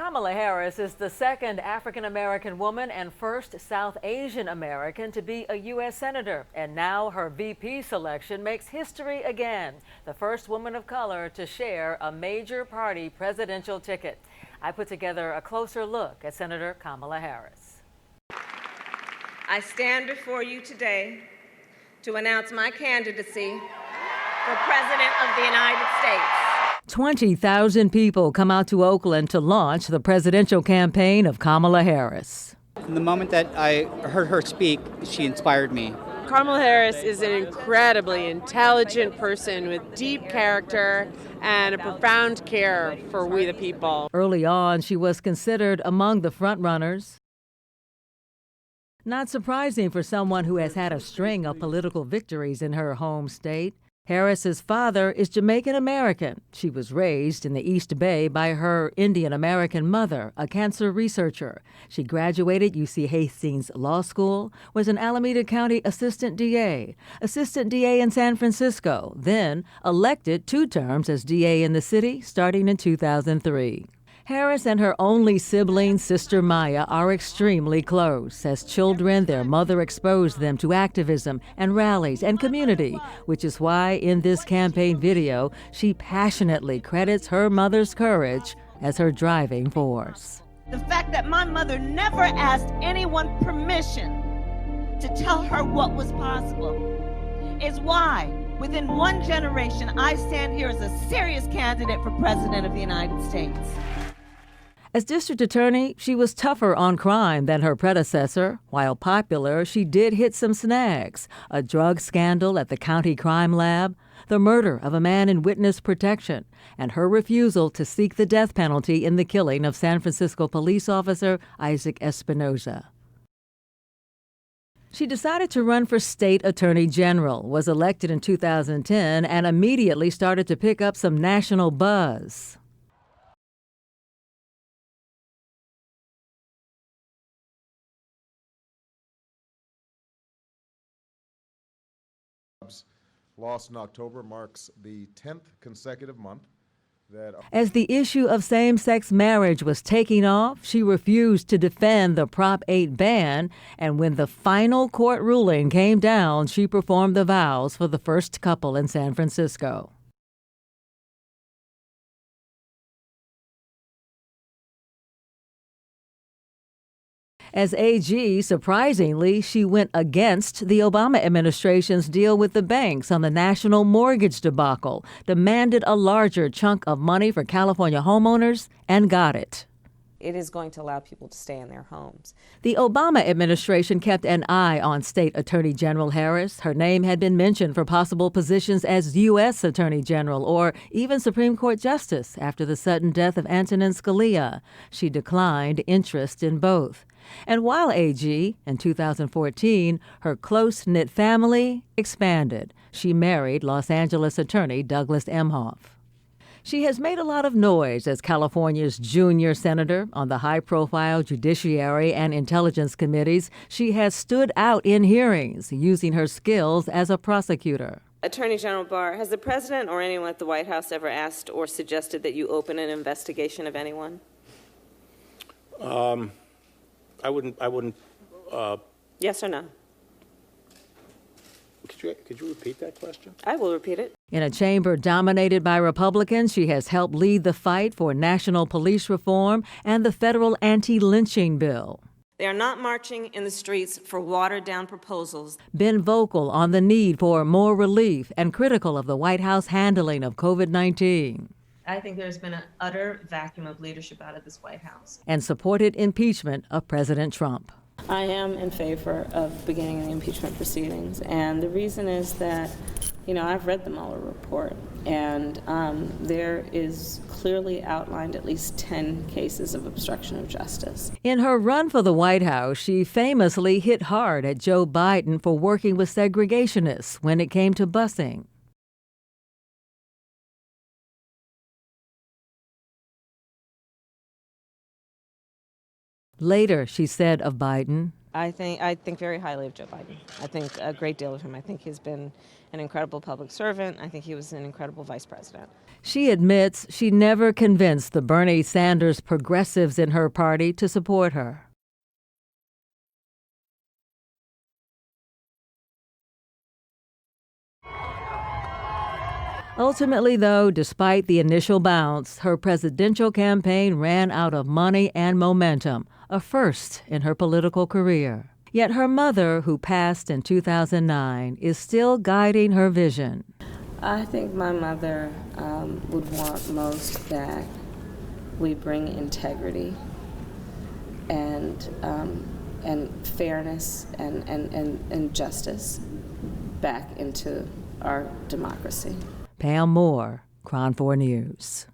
Kamala Harris is the second African-American woman and first South Asian American to be a U.S. Senator. And now her VP selection makes history again. The first woman of color to share a major party presidential ticket. I put together a closer look at Senator Kamala Harris. I stand before you today to announce my candidacy for President of the United States. 20,000 people come out to Oakland to launch the presidential campaign of Kamala Harris. From the moment that I heard her speak, she inspired me. Kamala Harris is an incredibly intelligent person with deep character and a profound care for we the people. Early on, she was considered among the frontrunners. Not surprising for someone who has had a string of political victories in her home state. Harris's father is Jamaican American. She was raised in the East Bay by her Indian American mother, a cancer researcher. She graduated UC Hastings Law School, was an Alameda County Assistant DA in San Francisco, then elected 2 terms as DA in the city starting in 2003. Harris and her only sibling, Sister Maya, are extremely close. As children, their mother exposed them to activism and rallies and community, which is why in this campaign video, she passionately credits her mother's courage as her driving force. The fact that my mother never asked anyone permission to tell her what was possible is why, within one generation, I stand here as a serious candidate for President of the United States. As district attorney, she was tougher on crime than her predecessor. While popular, she did hit some snags: a drug scandal at the county crime lab, the murder of a man in witness protection, and her refusal to seek the death penalty in the killing of San Francisco police officer Isaac Espinoza. She decided to run for state attorney general, was elected in 2010, and immediately started to pick up some national buzz. Lost in October marks the 10th consecutive month that... As the issue of same-sex marriage was taking off, she refused to defend the Prop 8 ban, and when the final court ruling came down, she performed the vows for the first couple in San Francisco. As AG, surprisingly, she went against the Obama administration's deal with the banks on the national mortgage debacle, demanded a larger chunk of money for California homeowners, and got it. It is going to allow people to stay in their homes. The Obama administration kept an eye on State Attorney General Harris. Her name had been mentioned for possible positions as U.S. Attorney General or even Supreme Court Justice after the sudden death of Antonin Scalia. She declined interest in both. And while AG, in 2014, her close-knit family expanded. She married Los Angeles attorney Douglas Emhoff. She has made a lot of noise as California's junior senator on the high-profile Judiciary and Intelligence Committees. She has stood out in hearings, using her skills as a prosecutor. Attorney General Barr, has the president or anyone at the White House ever asked or suggested that you open an investigation of anyone? I wouldn't. Yes or no? Could you repeat that question? I will repeat it. In a chamber dominated by Republicans, she has helped lead the fight for national police reform and the federal anti-lynching bill. They are not marching in the streets for watered-down proposals. Been vocal on the need for more relief and critical of the White House handling of COVID-19. I think there's been an utter vacuum of leadership out of this White House. And supported impeachment of President Trump. I am in favor of beginning the impeachment proceedings, and the reason is that, I've read the Mueller report, and there is clearly outlined at least 10 cases of obstruction of justice. In her run for the White House, she famously hit hard at Joe Biden for working with segregationists when it came to busing. Later, she said of Biden, I think very highly of Joe Biden. I think a great deal of him. I think he's been an incredible public servant. I think he was an incredible vice president. She admits she never convinced the Bernie Sanders progressives in her party to support her. Ultimately, though, despite the initial bounce, her presidential campaign ran out of money and momentum, a first in her political career. Yet her mother, who passed in 2009, is still guiding her vision. I think my mother would want most that we bring integrity and fairness and justice back into our democracy. Pam Moore, KRON 4 News.